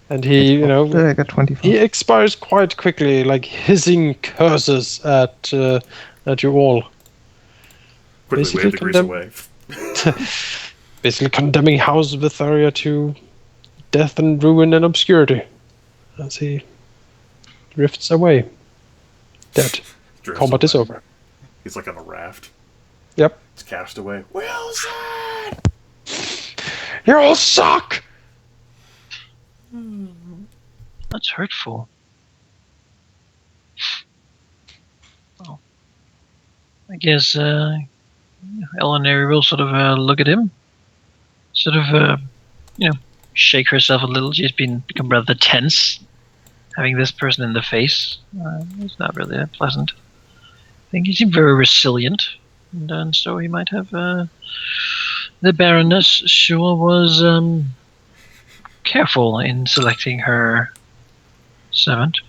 And he, I got 25. he expires quite quickly, like hissing curses at you all. Quickly wave the grease away. Basically condemning House Vytharia to death and ruin and obscurity as he drifts away. Dead. Combat is over. He's like on a raft. Yep. It's cast away. Wilson! You all suck! That's hurtful. Well, I guess Alauneari will sort of look at him, sort of, shake herself a little. She's become rather tense, having this person in the face. It's not really that pleasant. I think he seemed very resilient, and so he might have. The Baroness sure was careful in selecting her servant.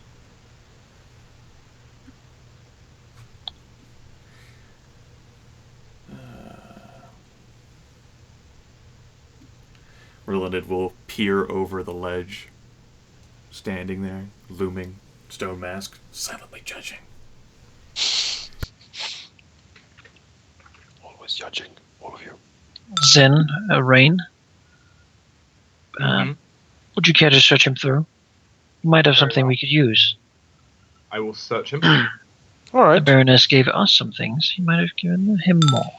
Rilinid will peer over the ledge, standing there, looming, stone mask, silently judging. Always judging, all of you. Zyn, Rain. Would you care to search him through? He might have something we could use. I will search him. All right. The Baroness gave us some things. He might have given him more.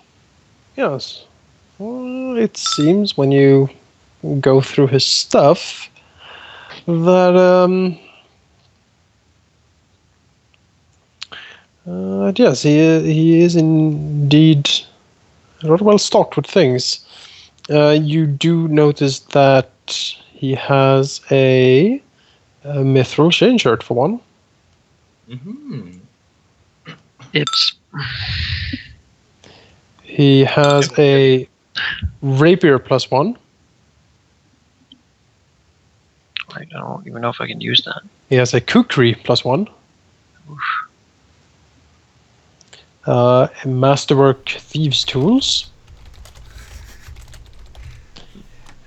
Yes. Well, it seems when you go through his stuff that yes, he is indeed not well stocked with things. You do notice that he has a mithril chain shirt for one. It's He has a rapier +1. I don't even know if I can use that. He has a kukri +1. A masterwork thieves tools.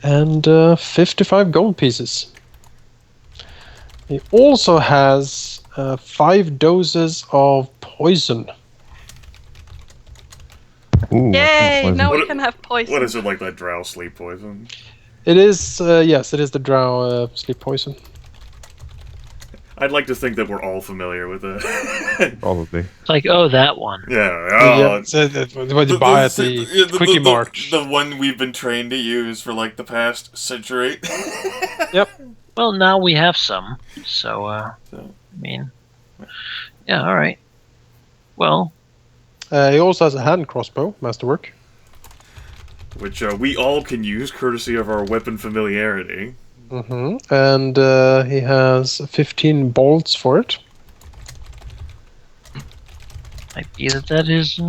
And 55 gold pieces. He also has 5 doses of poison. Ooh, Yay! poison. Now we can have poison. What is it, like that drow sleep poison? It is, yes, it is the drow sleep poison. I'd like to think that we're all familiar with it. Probably. It's like, oh, that one. Yeah, It's what you buy at the Quickie Mart. The one we've been trained to use for like the past century. Yep. Well, now we have some. So, I mean, yeah, all right. Well, He also has a hand crossbow, masterwork. Which we all can use, courtesy of our weapon familiarity. And he has 15 bolts for it. might be that is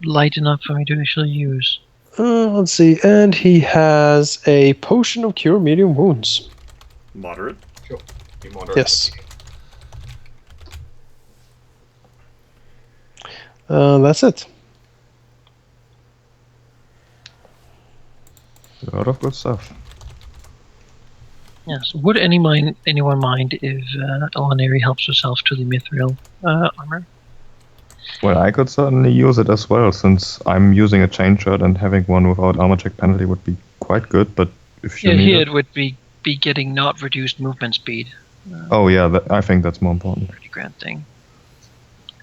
light enough for me to actually use. Let's see, and he has a potion of cure medium wounds. Moderate. Sure. Be moderate. Yes. That's it. A lot of good stuff. Yes. Would anyone mind if Alauneari helps herself to the mithril armor? Well, I could certainly use it as well, since I'm using a chain shirt and having one without armor check penalty would be quite good, but if you need here it... it would be getting not reduced movement speed. Oh yeah, I think that's more important. Pretty grand thing.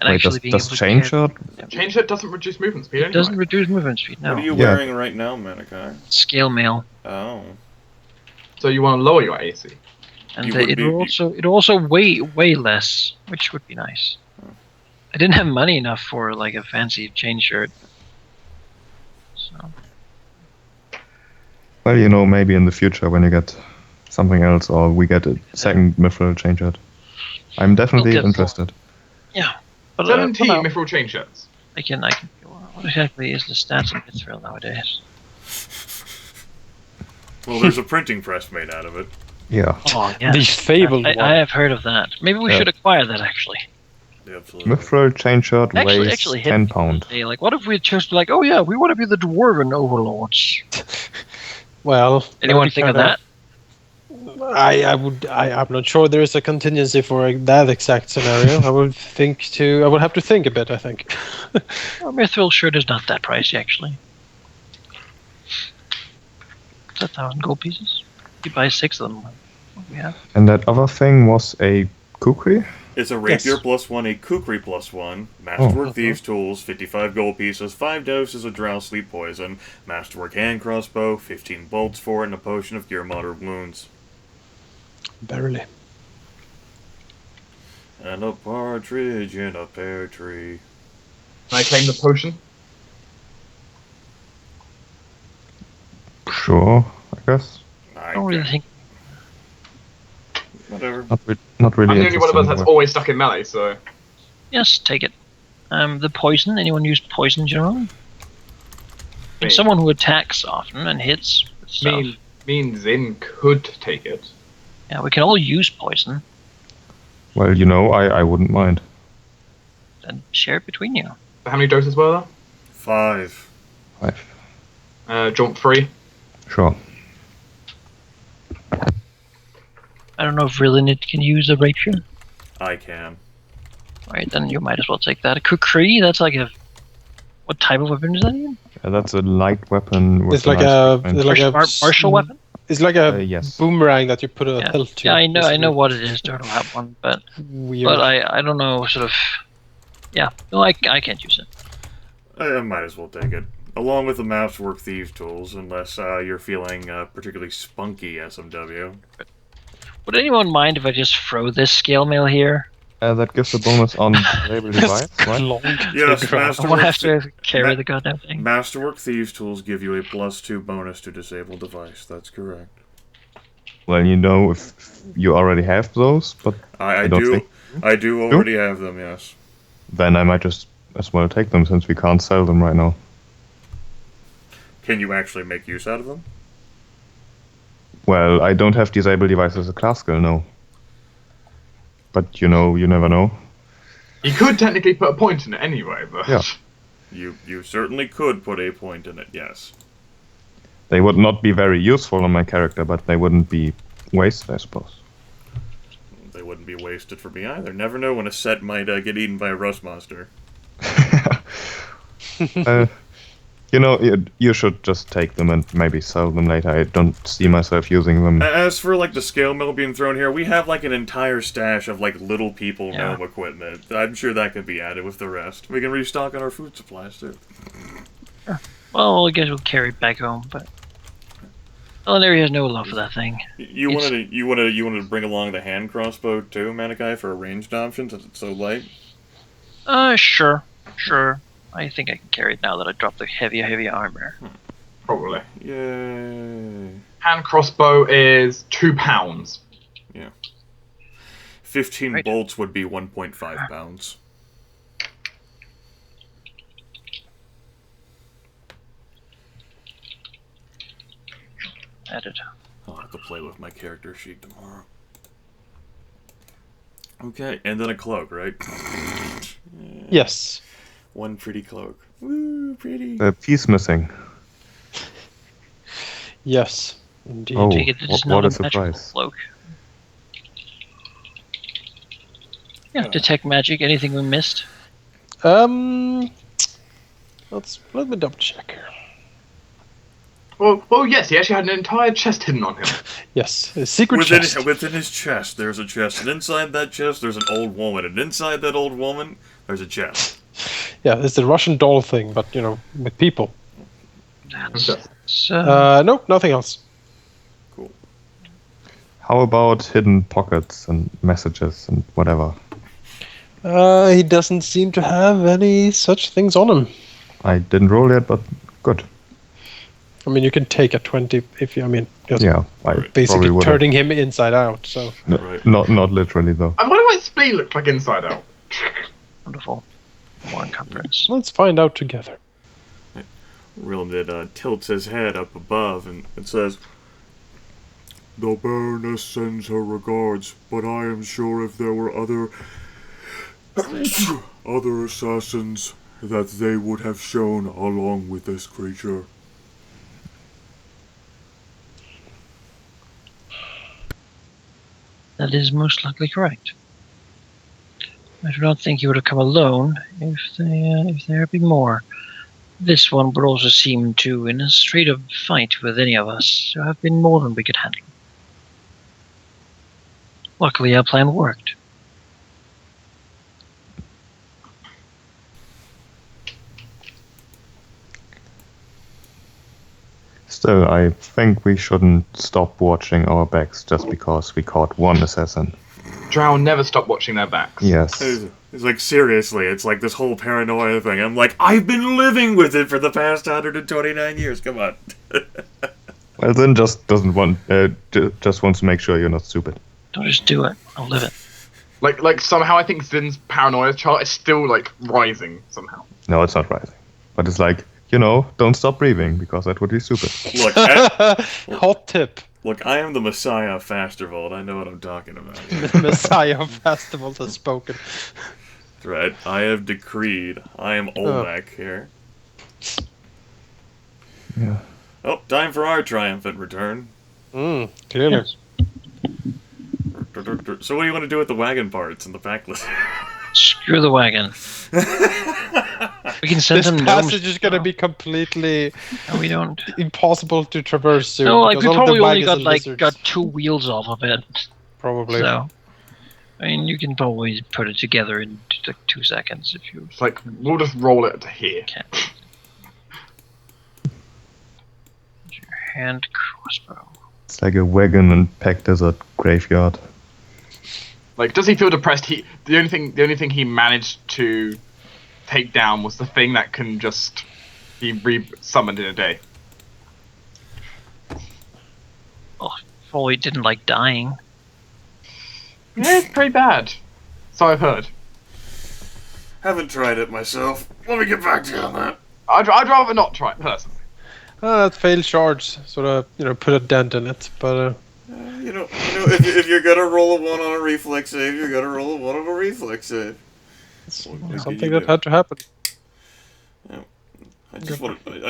And Wait, actually being does able to chain get- shirt? Chain shirt doesn't reduce movement speed It anyway. doesn't reduce movement speed, no. What are you Yeah. wearing right now, Manaki? Scale mail. Oh. So you want to lower your AC. And You would it'll also weigh less, which would be nice. I didn't have money enough for like a fancy chain shirt. So Well, you know, maybe in the future when you get something else, or we get a second mithril chain shirt. I'm definitely We'll get interested. yeah. But 17 for now, mithril chain shirts. I can what exactly is the stats of mithril nowadays? Well, there's a printing press made out of it. Yeah. Oh yeah. The fabled one. I have heard of that. Maybe we Yeah. should acquire that actually. Absolutely. Mithril chain shirt weighs Actually hit 10 me pound. today. Like, what if we chose to like, oh yeah, we want to be the dwarven overlords? Well, Anyone that'd be think of kinda- that? I'm not sure there is a contingency for that exact scenario. I would have to think a bit, I think. Well, Mithril shirt is not that pricey, actually. It's 1,000 gold pieces. You buy 6 of them. What do we have? And that other thing was a kukri? It's a rapier Yes. +1, a kukri +1, masterwork thieves tools, 55 gold pieces, 5 doses of drow sleep poison, masterwork hand crossbow, 15 bolts for it, and a potion of cure moderate wounds. Barely. And a partridge in a pear tree. Can I claim the potion? Sure, I guess. I don't really think. Whatever. Not really. I'm the only one of us interested that's in always stuck in melee, so. Yes, take it. The poison. Anyone use poison generally? Me. Someone who attacks often and hits with stuff. Me and Zyn could take it. Yeah, we can all use poison. Well, I wouldn't mind. Then share it between you. How many doses were 5. 5. there? Jump 3. Sure. I don't know if Rilinid can use a rapier. I can. Right, then you might as well take that. A kukri, that's like a... What type of weapon is that even? Yeah, that's a light weapon with It's like nice a range. Martial weapon? It's like a Yes. boomerang that you put a Yeah, hilt to. yeah, I know It's what it is. Turtle have one, but weird. I don't know, sort of... Yeah, no, I can't use it. I might as well take it. Along with the masterwork thieves tools, unless you're feeling particularly spunky SMW. Would anyone mind if I just throw this scale mail here? That gives a bonus on disable device, right? Yes, I won't have masterwork, to carry the goddamn thing. masterwork thieves tools give you a +2 bonus to disable device. That's correct. Well, if you already have those, but I don't do. think- I do already have them. Yes. then I might just as well take them since we can't sell them right now. Can you actually make use out of them? Well, I don't have disable device as a class skill, no. But you never know. You could technically put a point in it anyway, but. Yeah. You certainly could put a point in it. Yes. They would not be very useful on my character, but they wouldn't be wasted, I suppose. They wouldn't be wasted for me either. Never know when a set might get eaten by a rust monster. You should just take them and maybe sell them later. I don't see myself using them. As for the scale mill being thrown here, we have an entire stash of little people gnome equipment. I'm sure that could be added with the rest. We can restock on our food supplies too. Well, I guess we'll carry it back home, but... Alauneari has no love for that thing. You wanted to bring along the hand crossbow too, Manaki, for a ranged option since it's so light? Sure. I think I can carry it now that I dropped the heavy armor. Probably. Yay. Hand crossbow is £2. Yeah. 15 Right. bolts would be 1.5 pounds. Added. I'll have to play with my character sheet tomorrow. Okay, and then a cloak, right? Yes. One pretty cloak. Woo, pretty. A piece missing. Yes. Indeed. Oh, Take it, it's what not a a magical surprise. cloak. Yeah, detect magic, anything we missed? Let me double check here. Well, yes, he actually had an entire chest hidden on him. Yes, a secret Within, chest. within his chest, there's a chest, and inside that chest, there's an old woman, and inside that old woman, there's a chest. Yeah, it's the Russian doll thing, but with people. That's, No, nothing else. Cool. How about hidden pockets and messages and whatever? He doesn't seem to have any such things on him. I didn't roll yet, but good. I mean, you can take a 20 if you. I mean, just Yeah, I probably basically would. turning him inside out. So Right. Not literally though. I wonder what his spleen looked like inside out. wonderful. More encumbrance. let's find out together. Rilinid tilts his head up above and it says, "The Baroness sends her regards, but I am sure if there were other assassins, that they would have shown along with this creature." That is most likely correct. I do not think he would have come alone if there had been more. This one would also seem to, in a straight-up fight with any of us, to have been more than we could handle. Luckily, our plan worked. Still, I think we shouldn't stop watching our backs just because we caught one assassin. Drow never stop watching their backs. Yes. It's like, seriously, it's like this whole paranoia thing. I'm like, I've been living with it for the past 129 years. Come on. Well, Zyn just doesn't want, just wants to make sure you're not stupid. Don't just do it. I'll live it. Like somehow I think Zyn's paranoia chart is still like rising somehow. No, it's not rising. But it's like, don't stop breathing because that would be stupid. Look, Hot tip. look, I am the Messiah of Fasturvalt. I know what I'm talking about. The Messiah of Festival has spoken. That's right. I have decreed. I am Olmec here. Yeah. Oh, time for our triumphant return. Clearly. Yes. So what do you want to do with the wagon parts and the backlist? Screw the wagon. We can send This some passage gnomes. is going to be completely No, we don't. impossible to traverse soon. No, like because we all of the probably only wagons got and lizards. got 2 wheels off of it. Probably. So, I mean, you can probably put it together in like 2 seconds if you It's like we'll just roll it to here. can. Your hand crossbow. It's like a wagon and packed desert graveyard. Like, does he feel depressed? The only thing he managed to take down was the thing that can just be re-summoned in a day. Oh, probably didn't like dying. Yeah, it's pretty bad. So I've heard. Haven't tried it myself. Let me get back to you on that. I'd rather not try it personally. That failed charge sort of put a dent in it, but If you're gonna roll a 1 on a reflex save, you're gonna roll a 1 on a reflex save. it's can something you that do? had to happen. I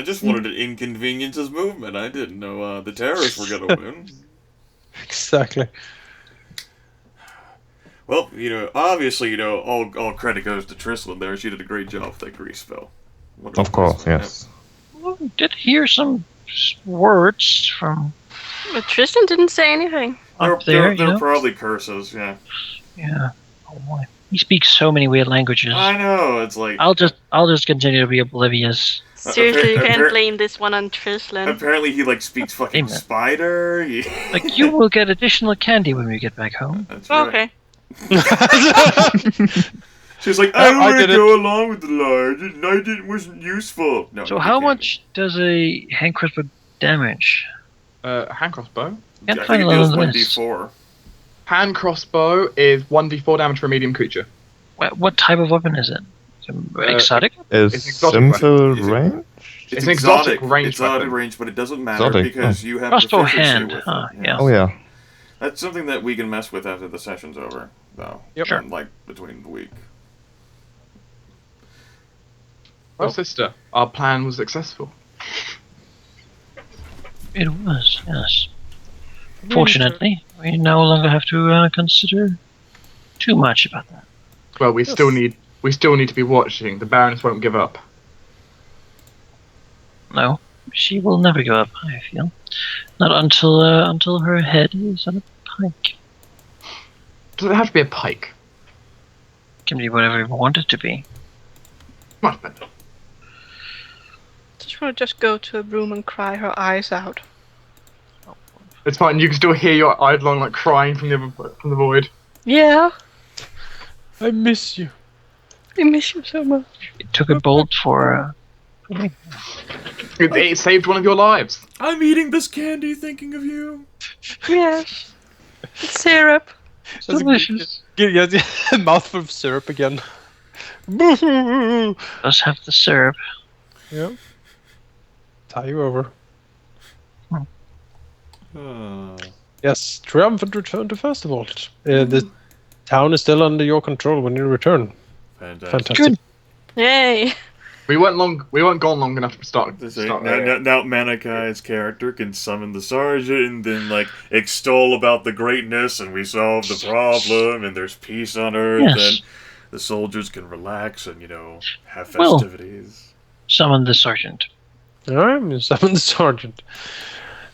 just wanted to inconvenience his movement. I didn't know the terrorists were gonna win. Exactly. Well, obviously, all credit goes to Trislan there. She did a great job with that grease spell. Of course, yes. Well, we did hear some words from But Tristan didn't say anything. up there, They're probably curses, yeah. Yeah. Oh boy. He speaks so many weird languages. I know, it's like... I'll just continue to be oblivious. Seriously, you can't appar- blame this one on Trislan. Apparently he, speaks fucking Amen. spider. Like, you will get additional candy when we get back home. That's right. Okay. She's like, I don't I want to did go along with the large. It wasn't useful. No, So you how can't. much does a hand crossbow damage? Hand crossbow. I Can't think find it it deals on the list. 1d4. Hand crossbow is 1d4 damage for a medium creature. What type of weapon is it? Exotic? Is It's exotic simple Is it- range? It's an exotic ranged exotic weapon. range, but it doesn't matter Exotic, because you have Crossbow proficiency hand, with huh, it. yeah. Oh yeah. That's something that we can mess with after the session's over, though. Yep. Sure. And, between the week. Well, sister, our plan was successful. It was, yes. Fortunately, we no longer have to consider too much about that. Well, we still need to be watching. The Baroness won't give up. No, she will never go up, I feel. Not until her head is on a pike. Does it have to be a pike? Can be whatever you want it to be. Much better. Just want to go to a room and cry her eyes out. It's fine. You can still hear your Eidolon crying from the void. Yeah, I miss you. I miss you so much. It took a bolt for me. It saved one of your lives. I'm eating this candy thinking of you. Yes. It's syrup. That's a Delicious. a mouthful of syrup again. Let's have the syrup. Yeah. Tie you over. Yes, triumphant return to Fasturvalt. The town is still under your control when you return. Fantastic. Fantastic. Good. Yay. We weren't gone long enough to start. Now Manakai's character can summon the sergeant and then extol about the greatness, and we solve the problem, and there's peace on Earth, and the soldiers can relax and have festivities. Summon the sergeant. Alright, summon the sergeant.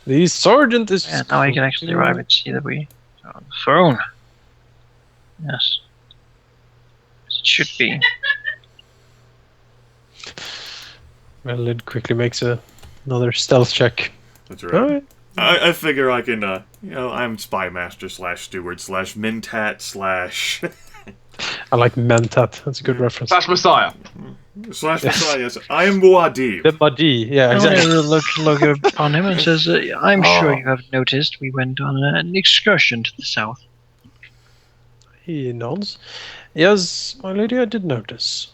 The sergeant is. Yeah, now I can actually arrive and see that we are on the throne. Yes. As it should be. Lid quickly makes another stealth check. That's right. I figure I can, I'm spy master / steward / mentat / I like Mentat. That's a good reference. / Messiah. / Messiah, yes. I am Muad'Dib. The Madi, yeah, exactly. Look upon him and says, I'm sure you have noticed we went on an excursion to the south. He nods. Yes, my lady, I did notice.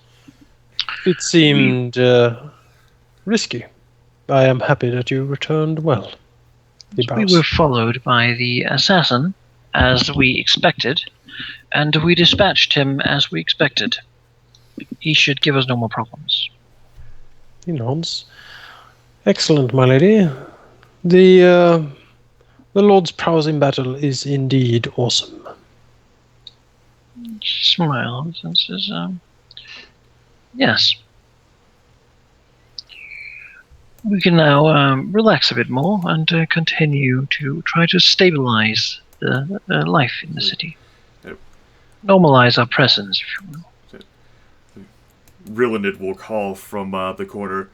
It seemed risky. I am happy that you returned well. We were followed by the assassin, as we expected, and we dispatched him as we expected. He should give us no more problems. He nods. Excellent, my lady. The Lord's prowess in battle is indeed awesome. She smiles and says, yes. We can now relax a bit more and continue to try to stabilize the life in the city. Yep. Normalize our presence, if you will. Rilinid will call from the corner,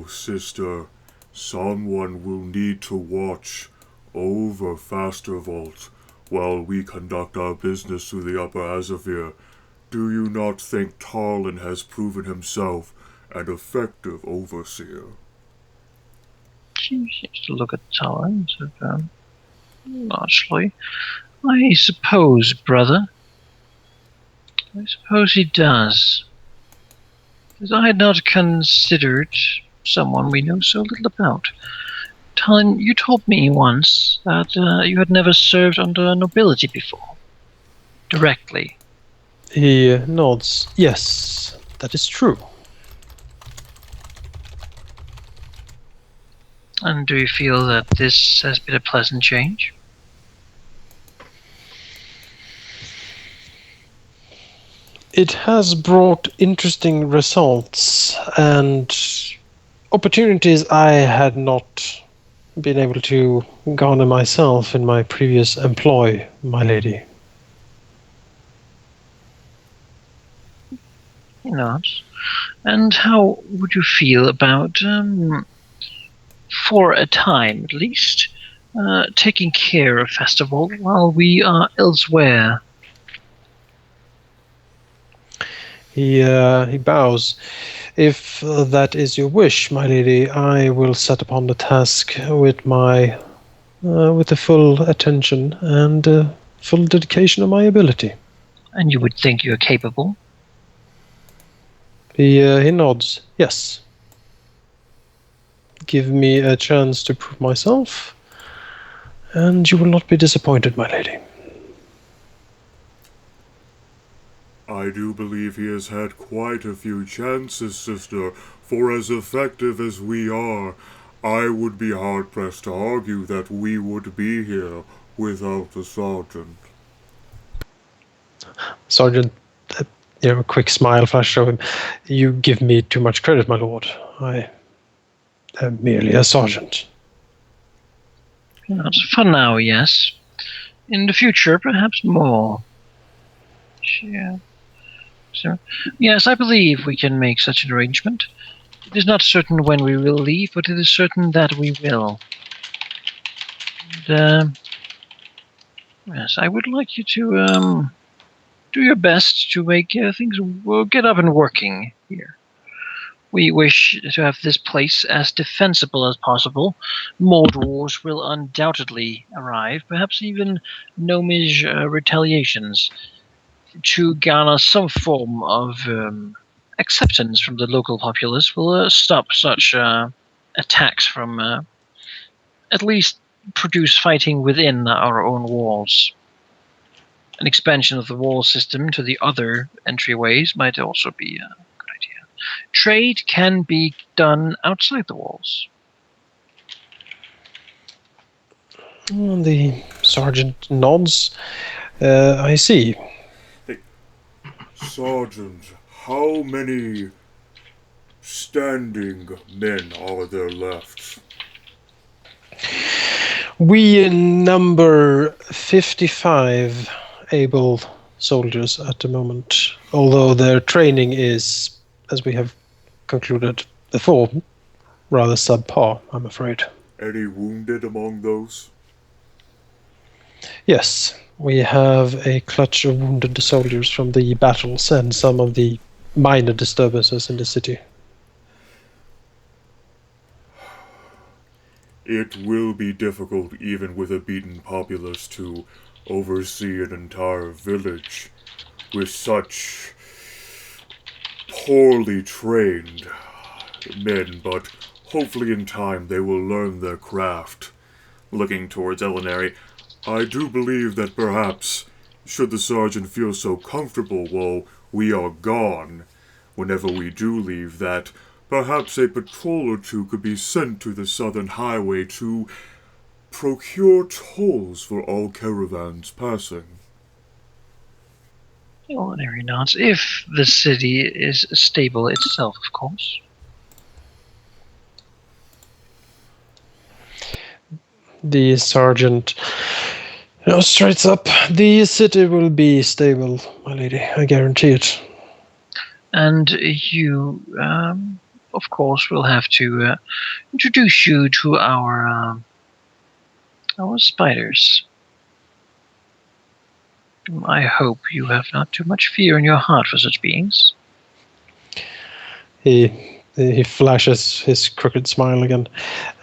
sister, someone will need to watch over Fasturvalt while we conduct our business through the Upper Azavir. Do you not think Tarlin has proven himself an effective overseer? She seems to look at Tarlin and said, largely. I suppose, brother. I suppose he does. Because I had not considered someone we know so little about. Tarlin, you told me once that you had never served under nobility before. Directly. He nods. Yes, that is true. And do you feel that this has been a pleasant change? It has brought interesting results and opportunities I had not been able to garner myself in my previous employ, my lady. He nods. And how would you feel about, for a time at least, taking care of Fasturvalt while we are elsewhere? He bows. If that is your wish, my lady, I will set upon the task with the full attention and full dedication of my ability. And you would think you're capable? He nods. Yes. Give me a chance to prove myself, and you will not be disappointed, my lady. I do believe he has had quite a few chances, sister, for as effective as we are, I would be hard-pressed to argue that we would be here without the sergeant. Sergeant, a quick smile flashed over him. You give me too much credit, my lord. I am merely a sergeant. For now, yes. In the future, perhaps more. Yeah. So, yes, I believe we can make such an arrangement. It is not certain when we will leave, but it is certain that we will. And, yes, I would like you to do your best to make things get up and working here. We wish to have this place as defensible as possible. More dwarves will undoubtedly arrive, perhaps even gnomish retaliations, to garner some form of acceptance from the local populace will stop such attacks from at least produce fighting within our own walls. An expansion of the wall system to the other entryways might also be a good idea. trade can be done outside the walls. The sergeant nods. I see. Sergeant, how many standing men are there left? We number 55 able soldiers at the moment, although their training is, as we have concluded before, rather subpar, I'm afraid. Any wounded among those? Yes, we have a clutch of wounded soldiers from the battles and some of the minor disturbances in the city. It will be difficult even with a beaten populace to oversee an entire village with such poorly trained men, but hopefully in time they will learn their craft. Looking towards Alauneari, I do believe that perhaps, should the sergeant feel so comfortable while we are gone, whenever we do leave, that perhaps a patrol or two could be sent to the southern highway to procure tolls for all caravans passing. Alauneari nods. If the city is stable itself, of course. The sergeant straight up. The city will be stable, my lady. I guarantee it. And you, of course, will have to introduce you to our spiders. I hope you have not too much fear in your heart for such beings. He flashes his crooked smile again.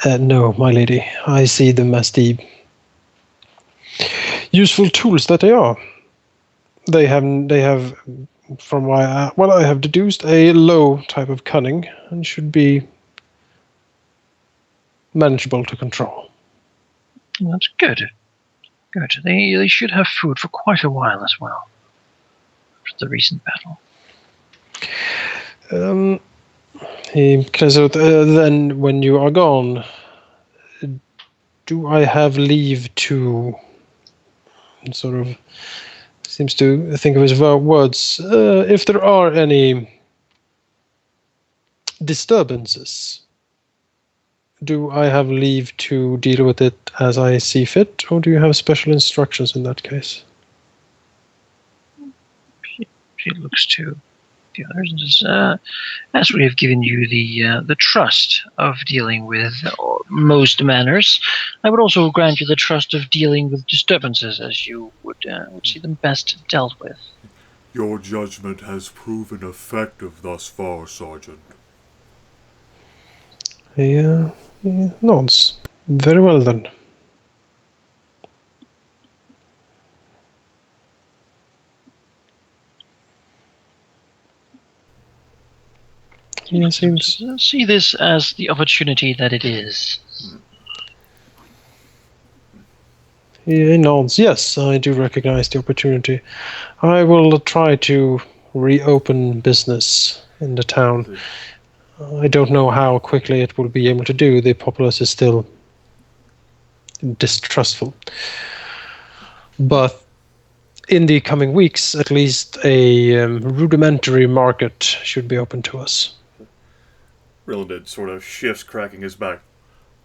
No, my lady. I see them as the useful tools that they are. They have, from what I have deduced, a low type of cunning and should be manageable to control. That's good. Good. They should have food for quite a while as well. After the recent battle. Then when you are gone, do I have leave to sort of seems to think of his words, if there are any disturbances, do I have leave to deal with it as I see fit, or do you have special instructions in that case? She looks to the others and says, as we have given you the trust of dealing with most matters, I would also grant you the trust of dealing with disturbances as you would see them best dealt with. Your judgment has proven effective thus far, Sergeant. He nods. Very well then. He seems... See this as the opportunity that it is. He nods. Yes, I do recognize the opportunity. I will try to reopen business in the town. I don't know how quickly it will be able to do. The populace is still distrustful. But in the coming weeks, at least a rudimentary market should be open to us. Rilinid sort of shifts, cracking his back.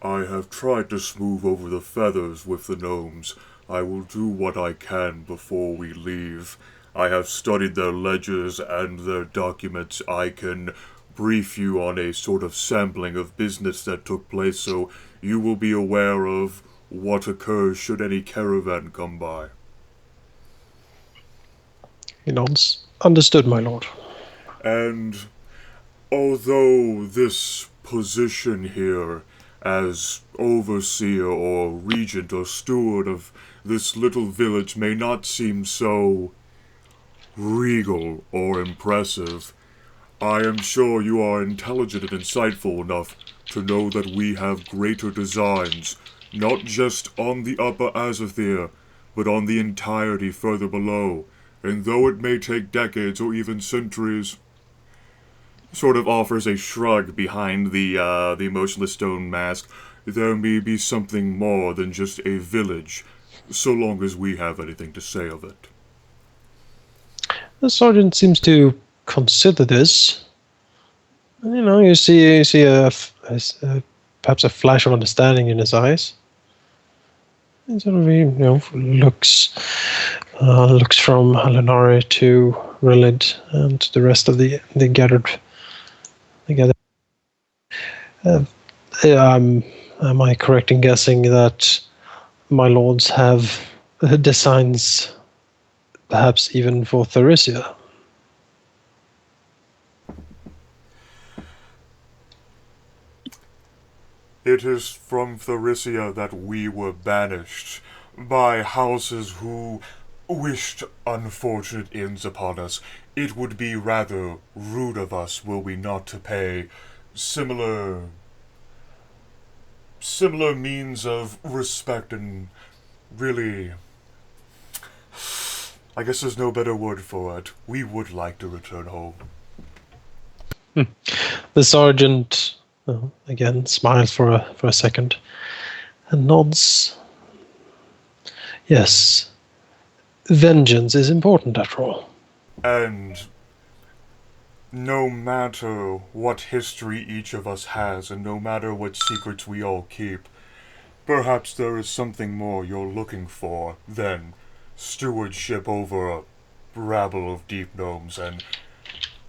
I have tried to smooth over the feathers with the gnomes. I will do what I can before we leave. I have studied their ledgers and their documents. I can brief you on a sort of sampling of business that took place, so you will be aware of what occurs should any caravan come by. He nods. Understood, my lord. And although this position here as overseer or regent or steward of this little village may not seem so regal or impressive, I am sure you are intelligent and insightful enough to know that we have greater designs, not just on the upper Azathyr, but on the entirety further below. And though it may take decades or even centuries, sort of offers a shrug behind the emotionless stone mask. There may be something more than just a village, so long as we have anything to say of it. The sergeant seems to consider this. You know, you see perhaps a flash of understanding in his eyes. And sort of, looks from Alauneari to Rilinid and to the rest of the gathered. Am I correct in guessing that my lords have designs, perhaps even for Tharisia? It is from Tharisia that we were banished by houses who wished unfortunate ends upon us. It would be rather rude of us, were we not to pay similar means of respect and really, I guess there's no better word for it. We would like to return home. The sergeant again smiles for a second and nods. Yes, vengeance is important after all. And no matter what history each of us has, and no matter what secrets we all keep, perhaps there is something more you're looking for than stewardship over a rabble of deep gnomes, and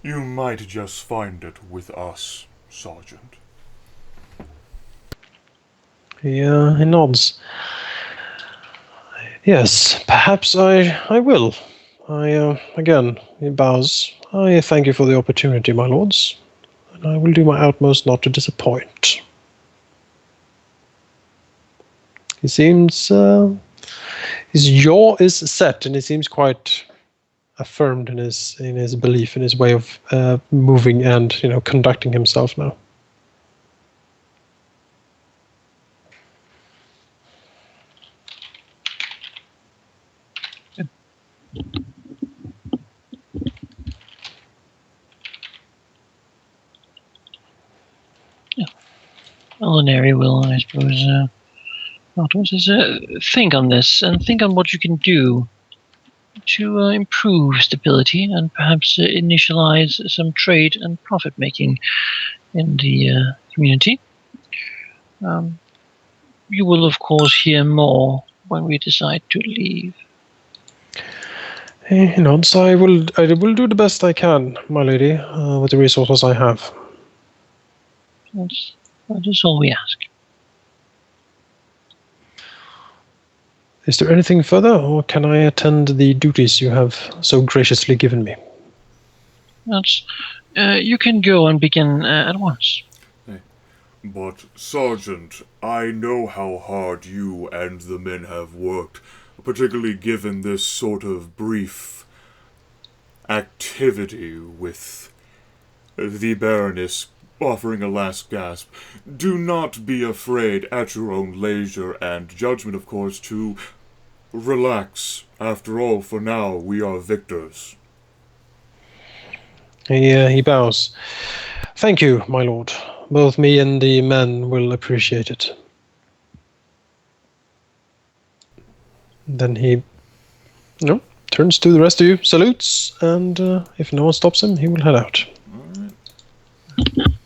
you might just find it with us, Sergeant. He nods. Yes, perhaps I will. Again, he bows. I thank you for the opportunity, my lords, and I will do my utmost not to disappoint. He seems, his jaw is set, and he seems quite affirmed in his belief, in his way of moving and conducting himself now. Alauneari will, I suppose, think on this and think on what you can do to improve stability and perhaps initialize some trade and profit making in the community. You will, of course, hear more when we decide to leave. He nods. I will do the best I can, my lady, with the resources I have. That is all we ask. Is there anything further, or can I attend the duties you have so graciously given me? You can go and begin at once. But, Sergeant, I know how hard you and the men have worked, particularly given this sort of brief activity with the Baroness offering a last gasp. Do not be afraid, at your own leisure and judgment, of course, to relax. After all, for now, we are victors. He bows. Thank you, my lord. Both me and the men will appreciate it. Then he turns to the rest of you, salutes, and if no one stops him, he will head out.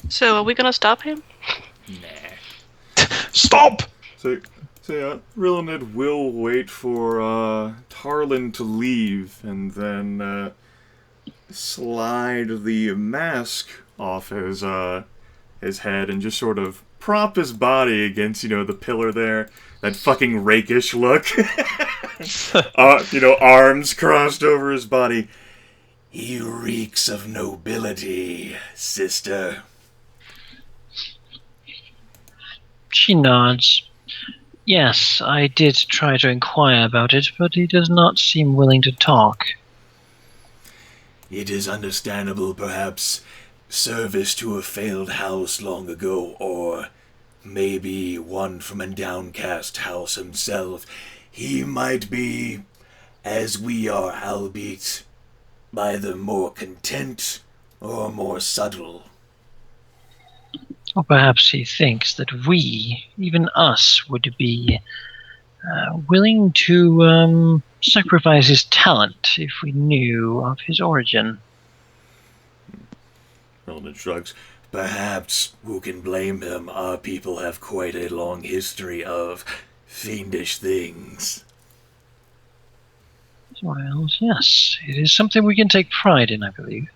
So, are we gonna stop him? Stop! So Rilinid will wait for Tarlin to leave, and then slide the mask off his head and just sort of prop his body against, the pillar there. That fucking rakish look. Arms crossed over his body. He reeks of nobility, sister. She nods. Yes, I did try to inquire about it, but he does not seem willing to talk. It is understandable, perhaps, service to a failed house long ago, or maybe one from a downcast house himself. He might be, as we are, albeit either more content or more subtle. Or perhaps he thinks that we, even us, would be willing to sacrifice his talent if we knew of his origin. Rilinid shrugs. Perhaps, who can blame him? Our people have quite a long history of fiendish things. Well, yes, it is something we can take pride in, I believe.